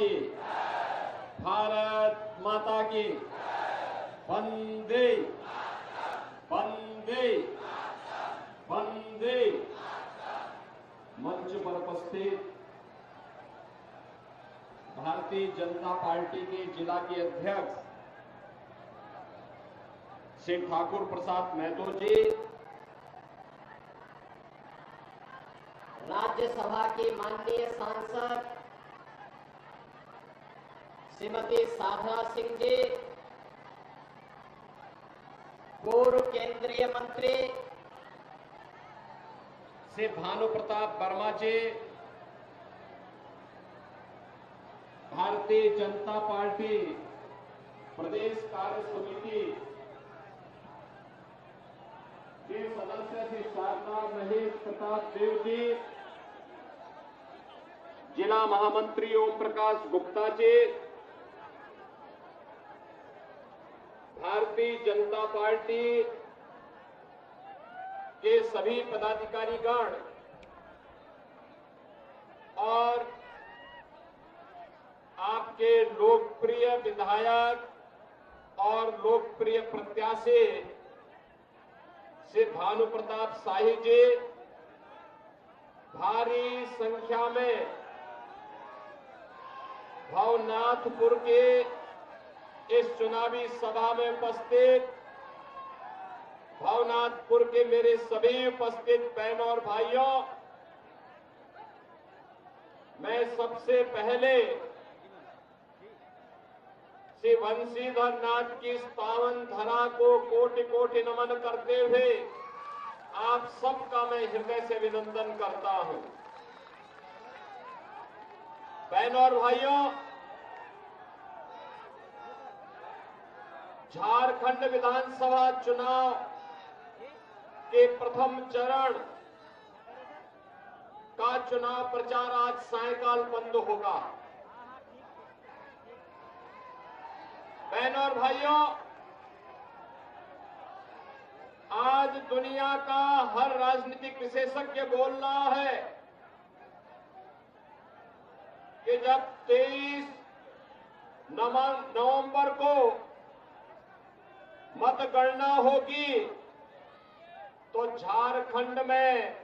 की, भारत माता की, वंदे वंदे वंदे। मंच पर उपस्थित भारतीय जनता पार्टी के जिला के अध्यक्ष श्री ठाकुर प्रसाद महतो जी, राज्यसभा की माननीय सांसद श्रीमती साधना सिंह जी, पूर्व केंद्रीय मंत्री श्री भानु प्रताप वर्मा जी, भारतीय जनता पार्टी प्रदेश कार्य समिति के सदस्य श्री शारदा महेश प्रताप देव जी, जिला महामंत्री ओम प्रकाश गुप्ता जी, भारतीय जनता पार्टी के सभी पदाधिकारीगण और आपके लोकप्रिय विधायक और लोकप्रिय प्रत्याशी श्री भानु प्रताप शाही जी, भारी संख्या में भवनाथपुर के इस चुनावी सभा में उपस्थित भवनाथपुर के मेरे सभी उपस्थित बहनों और भाइयों, मैं सबसे पहले श्री बंशीधर नाथ की इस पावन धरा को कोटि कोटि नमन करते हुए आप सबका मैं हृदय से अभिनंदन करता हूं। बहनों और भाइयों, झारखंड विधानसभा चुनाव के प्रथम चरण का चुनाव प्रचार आज सायंकाल बंद होगा। बहनों और भाइयों, आज दुनिया का हर राजनीतिक विशेषज्ञ बोल रहा है कि जब 23 नवंबर को मतगणना होगी तो झारखंड में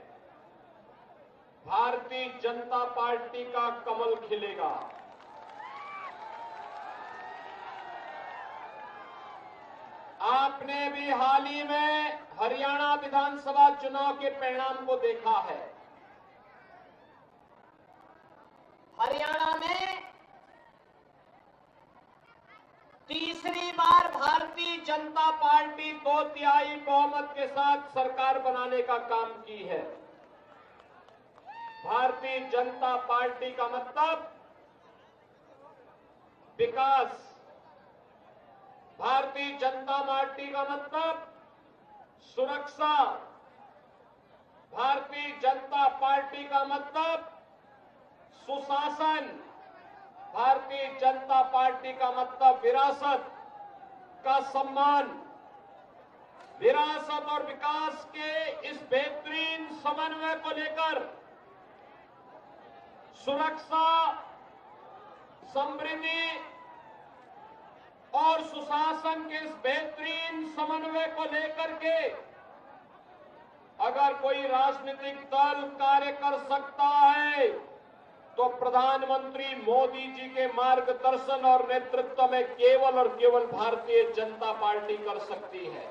भारतीय जनता पार्टी का कमल खिलेगा। आपने भी हाल ही में हरियाणा विधानसभा चुनाव के परिणाम को देखा है। हरियाणा में तीसरी बार भारतीय जनता पार्टी 2/3 बहुमत के साथ सरकार बनाने का काम की है। भारतीय जनता पार्टी का मतलब विकास, भारतीय जनता पार्टी का मतलब सुरक्षा, भारतीय जनता पार्टी का मतलब सुशासन, भारतीय जनता पार्टी का मतलब विरासत का सम्मान। विरासत और विकास के इस बेहतरीन समन्वय को लेकर सुरक्षा, समृद्धि और सुशासन के इस बेहतरीन समन्वय को लेकर के अगर कोई राजनीतिक दल कार्य कर सकता है तो प्रधानमंत्री मोदी जी के मार्गदर्शन और नेतृत्व में केवल और केवल भारतीय जनता पार्टी कर सकती है।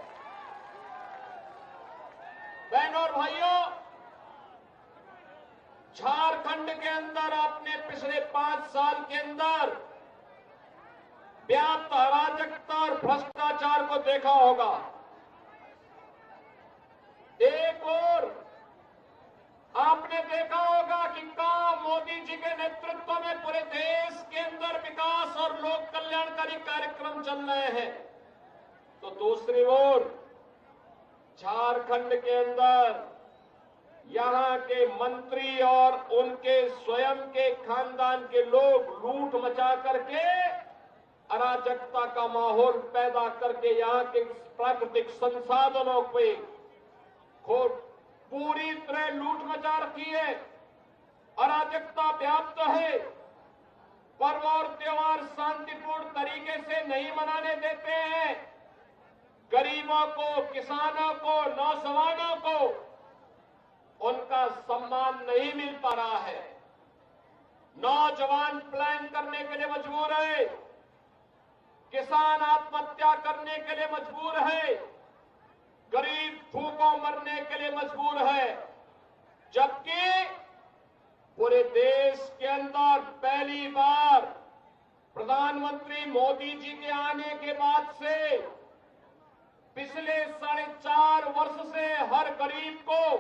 बहनों और भाइयों, झारखंड के अंदर आपने पिछले 5 साल के अंदर व्याप्त अराजकता और भ्रष्टाचार को देखा होगा। एक और आपने देखा होगा कि कहां मोदी जी के नेतृत्व में पूरे देश के अंदर विकास और लोक कल्याणकारी कार्यक्रम चल रहे हैं, तो दूसरी ओर झारखंड के अंदर यहां के मंत्री और उनके स्वयं के खानदान के लोग लूट मचा करके अराजकता का माहौल पैदा करके यहां के प्राकृतिक संसाधनों पे पूरी तरह लूट मचा रखी है, अराजकता व्याप्त है। पर्व और त्योहार शांतिपूर्ण तरीके से नहीं मनाने देते हैं। गरीबों को, किसानों को, नौजवानों को उनका सम्मान नहीं मिल पा रहा है। नौजवान प्लान करने के लिए मजबूर है, किसान आत्महत्या करने के लिए मजबूर है, गरीब भूखों मरने के लिए मजबूर है, जबकि पूरे देश के अंदर पहली बार प्रधानमंत्री मोदी जी के आने के बाद से पिछले 4.5 वर्ष से हर गरीब को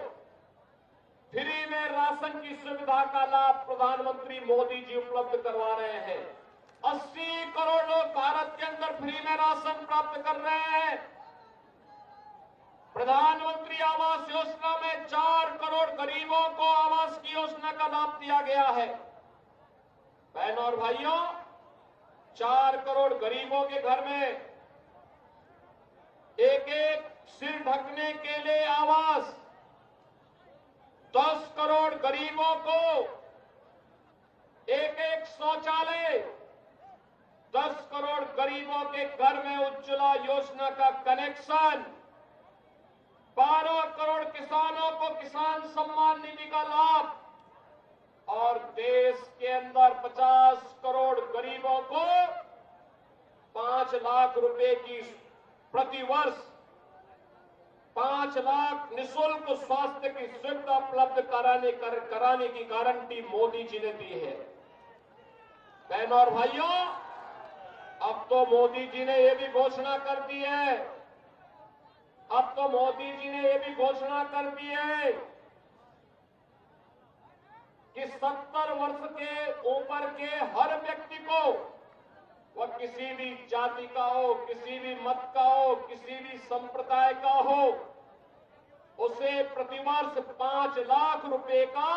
फ्री में राशन की सुविधा का लाभ प्रधानमंत्री मोदी जी उपलब्ध करवा रहे हैं। 80 करोड़ लोग भारत के अंदर फ्री में राशन प्राप्त कर रहे हैं। प्रधानमंत्री आवास योजना में 4 करोड़ गरीबों को आवास की योजना का लाभ दिया गया है। बहनों और भाइयों, 4 करोड़ गरीबों के घर में एक सिर ढकने के लिए आवास, 10 करोड़ गरीबों को एक शौचालय, 10 करोड़ गरीबों के घर में उज्ज्वला योजना का कनेक्शन, 12 करोड़ किसानों को किसान सम्मान निधि का लाभ और देश के अंदर 50 करोड़ गरीबों को 5 लाख रुपए की प्रतिवर्ष 5 लाख निःशुल्क स्वास्थ्य की सुविधा उपलब्ध कराने की गारंटी मोदी जी ने दी है। बहनों और भाइयों, अब तो मोदी जी ने यह भी घोषणा कर दी है, अब तो मोदी जी ने यह भी घोषणा कर दी है कि 70 वर्ष के ऊपर के हर व्यक्ति को, वह किसी भी जाति का हो, किसी भी मत का हो, किसी भी संप्रदाय का हो, उसे प्रतिवर्ष 5 लाख रुपए का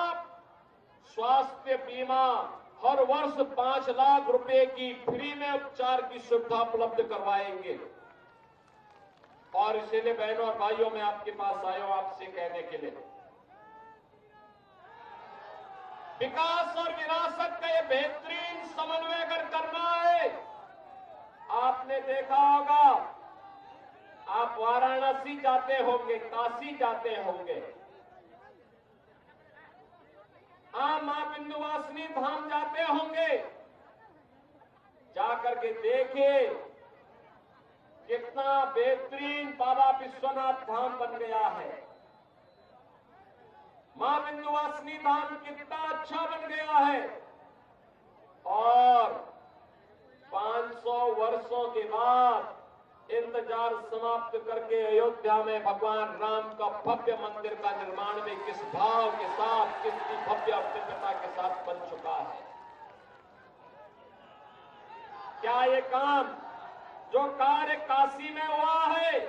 स्वास्थ्य बीमा, हर वर्ष 5 लाख रुपए की फ्री में उपचार की सुविधा उपलब्ध करवाएंगे। और इसीलिए बहनों और भाइयों, मैं आपके पास आया हूं आपसे कहने के लिए, विकास और विरासत का ये बेहतरीन समन्वय अगर करना है, आपने देखा होगा, आप वाराणसी जाते होंगे, काशी जाते होंगे, आप मां विंध्यवासिनी धाम जाते होंगे, जाकर के देखिए कितना बेहतरीन बाबा विश्वनाथ धाम बन गया है। मां विंध्यवासिनी धाम कितना अच्छा बन गया है। और 500 वर्षों के बाद इंतजार समाप्त करके अयोध्या में भगवान राम का भव्य मंदिर का निर्माण में किस भाव के साथ, कितनी भव्य और दिव्यता के साथ बन चुका है। क्या ये काम, जो कार्य काशी में हुआ है,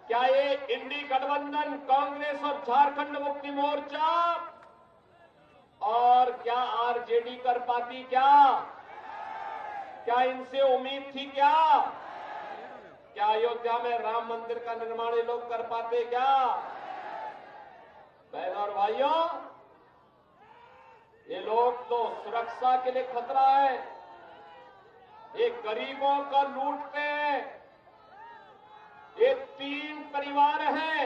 क्या ये इंडी गठबंधन, कांग्रेस और झारखंड मुक्ति मोर्चा और क्या आरजेडी कर पाती? क्या इनसे उम्मीद थी? क्या अयोध्या में राम मंदिर का निर्माण ये लोग कर पाते? क्या बहनों और भाइयों, ये लोग तो सुरक्षा के लिए खतरा है, ये गरीबों का लूटते हैं। ये 3 परिवार हैं,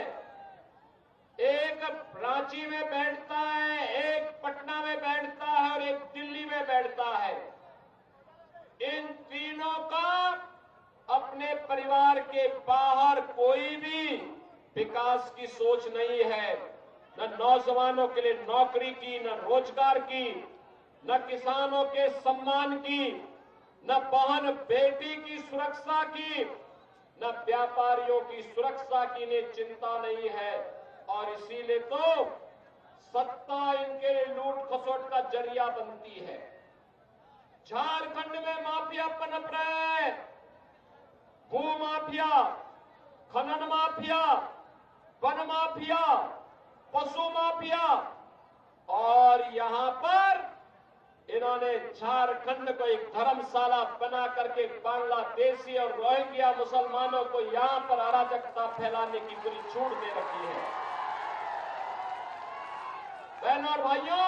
एक रांची में बैठता है, एक पटना में बैठता है और एक दिल्ली में बैठता है। इन तीनों का अपने परिवार के बाहर कोई भी विकास की सोच नहीं है, न नौजवानों के लिए नौकरी की, न रोजगार की, न किसानों के सम्मान की, न बहन बेटी की सुरक्षा की, न व्यापारियों की सुरक्षा की इन्हें चिंता नहीं है। और इसीलिए तो सत्ता इनके लिए लूट खसोट का जरिया बनती है। झारखंड में माफिया पनप रहे हैं, भू माफिया, खनन माफिया, वन माफिया, पशु माफिया, और यहां पर इन्होंने झारखंड को एक धर्मशाला बना करके बांग्लादेशी और रोहिंग्या मुसलमानों को यहां पर अराजकता फैलाने की पूरी छूट दे रखी है। बहनों और भाइयों,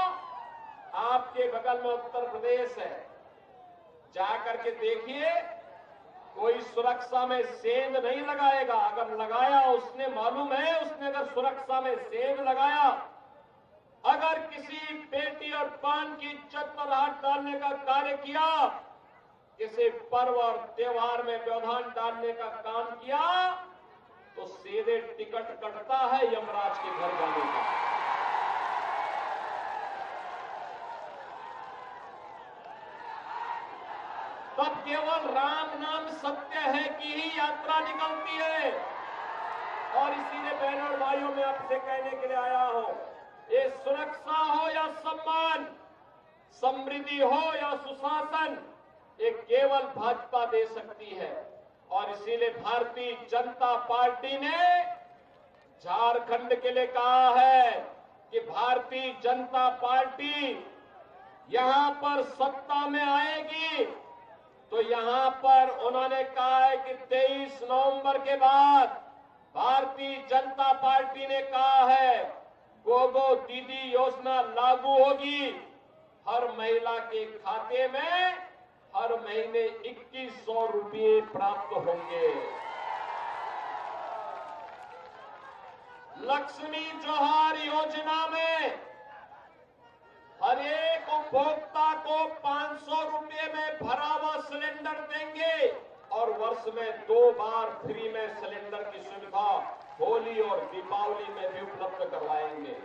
आपके बगल में उत्तर प्रदेश है, जाकर के देखिए, कोई सुरक्षा में सेंध नहीं लगाएगा। अगर लगाया उसने, मालूम है उसने अगर सुरक्षा में सेंध लगाया, अगर किसी बेटी और बहन की इज्जत पर हाथ डालने का कार्य किया, किसी पर्व और त्योहार में व्यवधान डालने का काम किया, तो सीधे टिकट कटता है यमराज के घर जाने का। तब केवल राम नाम सत्य है की ही यात्रा निकलती है। और इसीलिए बहनों और भाइयों, में आपसे कहने के लिए आया हूं, ये सुरक्षा हो या सम्मान, समृद्धि हो या सुशासन, ये केवल भाजपा दे सकती है। और इसीलिए भारतीय जनता पार्टी ने झारखंड के लिए कहा है कि भारतीय जनता पार्टी यहां पर सत्ता में आएगी, तो यहां पर उन्होंने कहा है कि 23 नवंबर के बाद भारतीय जनता पार्टी ने कहा है गोगो दीदी योजना लागू होगी। हर महिला के खाते में हर महीने 2100 रुपये प्राप्त होंगे। लक्ष्मी जोहार योजना में हर एक उपभोक्ता को 500 रुपये में भरा हुआ सिलेंडर देंगे और वर्ष में 2 बार फ्री में सिलेंडर की सुविधा होली और दीपावली में भी उपलब्ध करवाएंगे।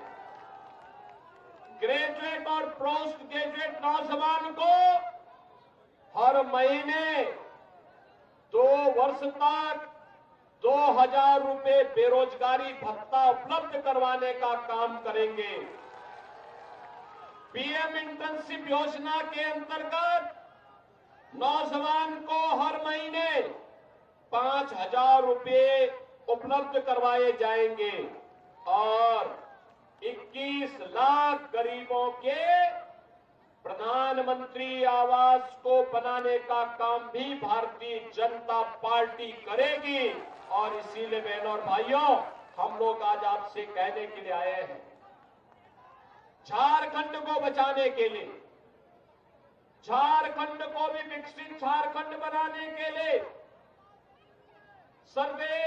ग्रेजुएट और पोस्ट ग्रेजुएट नौजवान को हर महीने 2 वर्ष तक 2000 रुपये बेरोजगारी भत्ता उपलब्ध करवाने का काम करेंगे। पीएम इंटर्नशिप योजना के अंतर्गत नौजवान को हर महीने 5000 रुपये उपलब्ध करवाए जाएंगे और 21 लाख गरीबों के प्रधानमंत्री आवास को बनाने का काम भी भारतीय जनता पार्टी करेगी। और इसीलिए बहनों और भाइयों, हम लोग आज आपसे कहने के लिए आए हैं, झारखंड को बचाने के लिए, झारखंड को भी विकसित झारखंड बनाने के लिए, सर्वे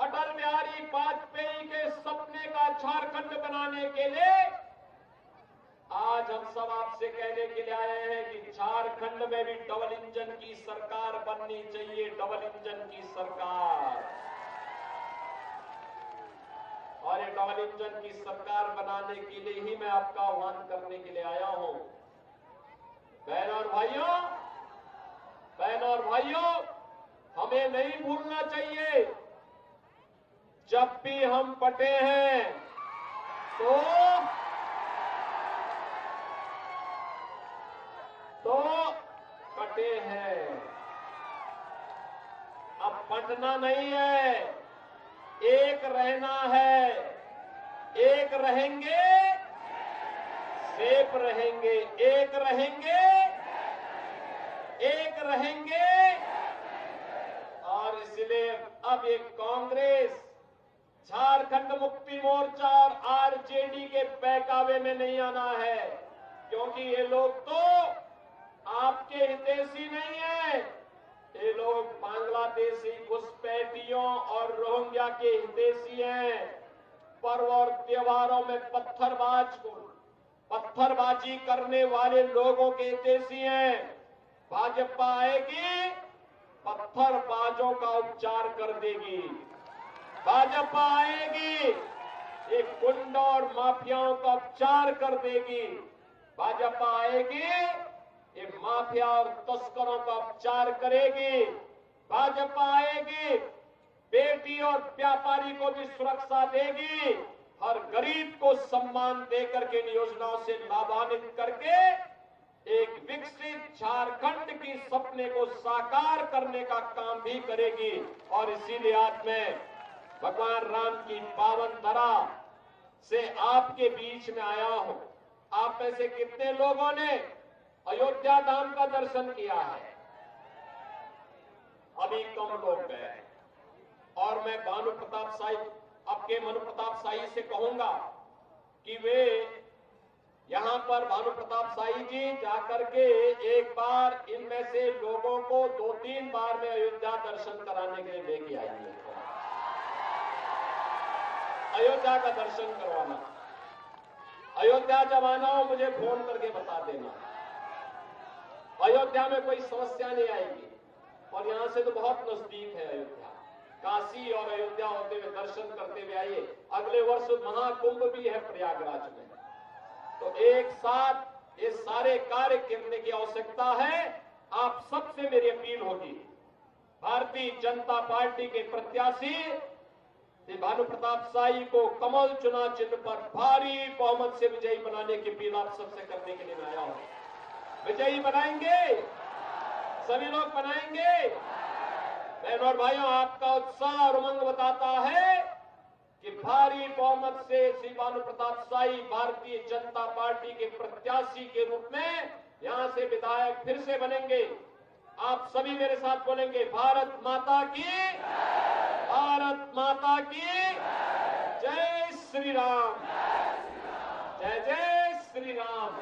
अटल बिहारी वाजपेयी के सपने का झारखंड बनाने के लिए आज हम सब आपसे कहने के लिए आए हैं कि झारखंड में भी डबल इंजन की सरकार बननी चाहिए, डबल इंजन की सरकार। और ये डबल इंजन की सरकार बनाने के लिए ही मैं आपका आह्वान करने के लिए आया हूं। बहनों और भाइयों, हमें नहीं भूलना चाहिए, जब भी हम बटे हैं तो कटे हैं। अब बंटना नहीं है, एक रहना है। एक रहेंगे, सेफ रहेंगे। एक रहेंगे, एक रहेंगे। और इसलिए अब ये कांग्रेस, झारखंड मुक्ति मोर्चा और आरजेडी के बहकावे में नहीं आना है, क्योंकि ये लोग तो आपके हितैषी नहीं है। ये लोग बांग्लादेशी घुसपैठियों और रोहिंग्या के हितैषी हैं। पर्व और त्योहारों में पत्थरबाजी करने वाले लोगों के हितैषी हैं। भाजपा आएगी, पत्थरबाजों का उपचार कर देगी। भाजपा आएगी, एक गुंडों और माफियाओं का उपचार कर देगी। भाजपा आएगी, ये माफिया और तस्करों का उपचार करेगी। भाजपा आएगी, बेटी और व्यापारी को भी सुरक्षा देगी। हर गरीब को सम्मान देकर के इन योजनाओं से लाभान्वित करके एक विकसित झारखंड की सपने को साकार करने का काम भी करेगी। और इसीलिए आज मैं भगवान राम की पावन धरा से आपके बीच में आया हूं। आप में से कितने लोगों ने अयोध्या धाम का दर्शन किया है? अभी कम लोग गए। और मैं भानु प्रताप शाही, आपके मनु प्रताप शाही से कहूंगा कि वे यहां पर भानु प्रताप शाही जी जाकर के एक बार इनमें से लोगों को 2-3 बार में अयोध्या दर्शन कराने के लिए लेके आइए। अयोध्या का दर्शन करवाना। अयोध्या जब आना हो मुझे फोन करके बता देना। अयोध्या में कोई समस्या नहीं आएगी और यहां से तो बहुत नजदीक है अयोध्या। काशी और अयोध्या होते हुए दर्शन करते हुए आइए। अगले वर्ष महाकुंभ भी है प्रयागराज में, तो एक साथ ये सारे कार्य करने की आवश्यकता है। आप सबसे मेरी अपील होगी, भारतीय जनता पार्टी के प्रत्याशी श्री भानु प्रताप शाही को कमल चुनाव चिन्ह पर भारी बहुमत से विजयी बनाने की अपील आप सबसे करने के लिए मैं आया हूं। विजयी बनाएंगे, सभी लोग बनाएंगे। बहनों और भाइयों, आपका उत्साह और उमंग बताता है कि भारी बहुमत से श्री भानु प्रताप शाही भारतीय जनता पार्टी के प्रत्याशी के रूप में यहां से विधायक फिर से बनेंगे। आप सभी मेरे साथ बोलेंगे, भारत माता की, भारत माता की जय श्री राम, जय जय श्री राम।